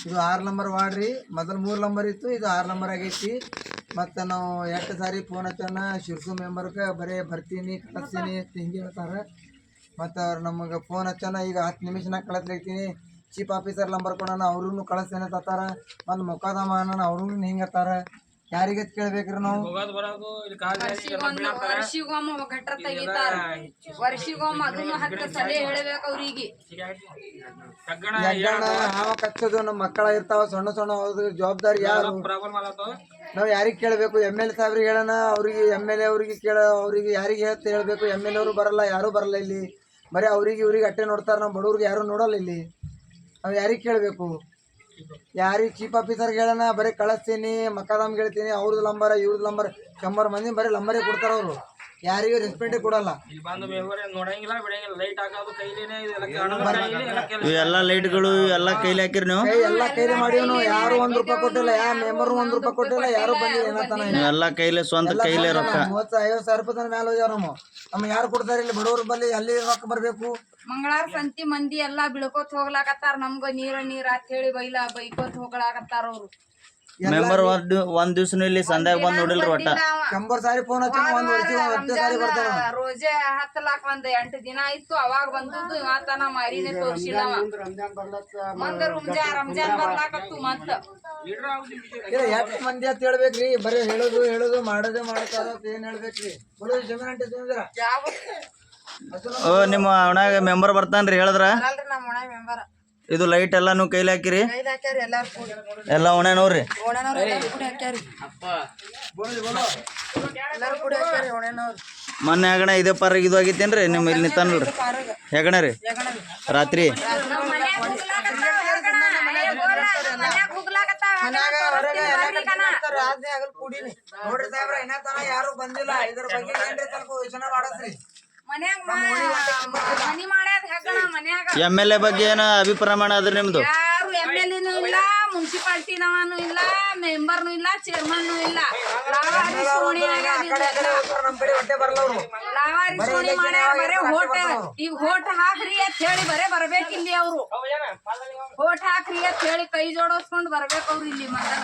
ಇದು 6 number ward ರೀ. ಮೊದಲು 3 ನಂಬರ್ ಇತ್ತು, ಇದು 6 ನಂಬರ್ ಆಗೈತಿ. ಮತ್ತು ನಾವು ಎಷ್ಟು ಸಾರಿ ಫೋನ್ ಹಚ್ಚೋಣ ಶಿರ್ಸು ಮೆಂಬರ್ಗೆ ಬರೀ ಬರ್ತೀನಿ ಕಳಿಸ್ತೀನಿ ಹಿಂಗೆ ಹೇಳ್ತಾರೆ. ಮತ್ತು ಅವ್ರು ನಮಗೆ ಫೋನ್ ಹಚ್ಚೋಣ ಈಗ 10 ನಿಮಿಷನಾಗ ಕಳಿಸ್ಲಿಕ್ತೀನಿ. ಚೀಫ್ ಆಫೀಸರ್ ನಂಬರ್ ಕೊಡೋಣ ಅವ್ರೂ ಕಳಿಸ್ತೇನೆ ತತ್ತಾರ. ಮತ್ತು ಮೊಕದ್ದಮ ಅನ್ನೋಣ ಅವ್ರೂ ಹಿಂಗೆ ಹತ್ತಾರ. ಯಾರಿಗೆ ಕೇಳ್ಬೇಕ್ರಿ ನಾವು? ಹಾವ ಕಚ್ಚೋದು ನಮ್ಮ ಮಕ್ಕಳ ಇರ್ತಾವ ಸಣ್ಣ ಸಣ್ಣ, ಅವ್ರ ಜವಾಬ್ದಾರಿ ಯಾರು? ನಾವು ಯಾರಿಗೆ ಕೇಳಬೇಕು? MLA ಸಾಹೇಬ್ರಿಗೆ ಹೇಳೋಣ, ಅವ್ರಿಗೆ MLA ಅವ್ರಿಗೆ ಅವ್ರಿಗೆ ಯಾರಿಗೆ ಹೇಳ್ಬೇಕು? MLA ಅವರು ಬರಲ್ಲ, ಯಾರೂ ಬರಲ್ಲ ಇಲ್ಲಿ. ಬರೀ ಅವ್ರಿಗೆ ಇವ್ರಿಗೆ ಅಟ್ಟೆ ನೋಡ್ತಾರೆ, ನಮ್ಮ ಬಡವ್ರಿಗೆ ಯಾರೂ ನೋಡಲ್ಲ ಇಲ್ಲಿ. ನಾವು ಯಾರಿಗೆ ಕೇಳಬೇಕು? ಯಾರಿಗೆ ಚೀಫ್ ಆಫೀಸರ್ಗೆ ಹೇಳೋಣ ಬರೀ ಕಳಿಸ್ತೀನಿ, ಮಕ್ಕದಮ್ಗೆ ಹೇಳ್ತೀನಿ, ಅವ್ರದ್ದು ನಂಬರ್ ಇವ್ರದ್ದು ನಂಬರ್ 100 ಮಂದಿ ಬರೀ ನಂಬರೇ ಕೊಡ್ತಾರೆ. ಅವರು ಯಾರಿಗೂ ರೆಸ್ಪೆಕ್ಟೇ ಕೊಡಲ್ಲ. ಎಲ್ಲ ಲೈಟ್ಗಳು ಎಲ್ಲ ಕೈಲಿ ಹಾಕಿರಿ ನೀವು? ಎಲ್ಲ ಕೈಲಿ ಮಾಡಿವ್ ನಾವು. ಯಾರು 1 ರೂಪಾಯಿ ಕೊಟ್ಟಿಲ್ಲ, ಯಾವ ಮೆಂಬರ್ 1 ರೂಪಾಯಿ ಕೊಟ್ಟಿಲ್ಲ, ಯಾರು ಬಂದಿಲ್ಲ. ಎಲ್ಲ ಕೈಲಿ ಸ್ವಂತ ಕೈಲಿ ರೊಕ್ಕ 30,000-50,000 ರೂಪಾಯಿ ತನಕ ಮೇಲೆ ಹೋಗ್ಯಾರ. ನಮ್ಮ ಯಾರು ಕೊಡ್ತಾರೆ ಇಲ್ಲಿ? ಬಡವ್ರ ಬಲ್ಲಿ ಅಲ್ಲಿ ರೊಕ್ಕ ಬರಬೇಕು. ಮಂಗಳಾರ ಸಂತಿ ಮಂದಿ ಎಲ್ಲಾ ಬಿಳ್ಕೋತ್ ಹೋಗ್ಲಾಕತ್ತಾರ. ನಮ್ಗ ನೀರ ಅಂತ ಹೇಳಿ ಬೈಕೋತ್ ಹೋಗ್ಲಾಕತ್ತಾರ ಅವ್ರು. ಮೆಂಬರ್ ಒಂದ್ ದಿವ್ಸನು ಇಲ್ಲಿ ಸಂಧ್ಯಾಗ ಬಂದ್ ನೋಡಿಲ್ರಿ ಒಟ್ಟ. 100 ಸಾರಿ ಫೋನ್ ಹಚ್ಚಿ ರೋಜೆ ಹತ್ತಲಾಕ 8 ದಿನ ಆಯ್ತು. ಅವಾಗ ಬಂದದ್ದು ಆತನ ಮಾರಿನೇ ತೋರ್ಸಿಲ್ಲ. ರಂಜಾನ್ ಬರ್ಲಾಕತ್ತು. ಮತ್ತ ಎಷ್ಟು ಮಂದಿ ಅಂತ ಹೇಳ್ಬೇಕ್ರಿ? ಬರೀ ಹೇಳೋದು ಮಾಡೋದೇ ಮಾಡ್ತಾರ. ಏನ್ ಹೇಳ್ಬೇಕ್ರಿ? ಜಮೀನ್ ನಿಮ್ಮ ಅವನಾಗ ಮೆಂಬರ್ ಬರ್ತಾನ್ರಿ ಹೇಳಿದ್ರ? ಇದು ಲೈಟ್ ಎಲ್ಲಾನು ಕೈಲಿ ಹಾಕಿರಿ? ಎಲ್ಲ ಒಣ ನೋಡ್ರಿ. ಮೊನ್ನೆ ಹೆಗಣ ಇದೇ ಪಾರ್ಗ ಇದು ಆಗೈತೇನ್ರಿ? ನಿಮ್ಮ ಇಲ್ಲಿ ನಿಂತಾನಲ್ರಿ ಹೆಗಣ ರೀ ರಾತ್ರಿ? ಯಾರು ಬಂದಿಲ್ಲ. ಇದ್ರ ಬಗ್ಗೆ ಸ್ವಲ್ಪ ಯೋಚನೆ ಮಾಡಸ್ರಿ. MLA ಬಗ್ಗೆ ಏನ ಅಭಿಪ್ರಾಯ ಮಾಡೋದ್ರಿ ನಿಮ್ದು? ಯಾರು MLAನೂ ಇಲ್ಲ, ಮುನ್ಸಿಪಾಲ್ಟಿನವನು ಇಲ್ಲ, ಮೆಂಬರ್ನು ಇಲ್ಲ, ಚೇರ್ಮನ್ ಇಲ್ಲ. ಲಾವಾರಿ ಸೋಣಿ ಈಗ ಹೋಟ್ ಹಾಕ್ರಿ ಅಂತ ಹೇಳಿ ಬರೇ ಬರ್ಬೇಕಿಲ್ಲಿ. ಅವ್ರು ಹೋಟ್ ಹಾಕ್ರಿ ಅಂತ ಹೇಳಿ ಕೈ ಜೋಡಿಸ್ಕೊಂಡು ಬರ್ಬೇಕು ಅವ್ರು ಇಲ್ಲಿ ಮೊದಲ.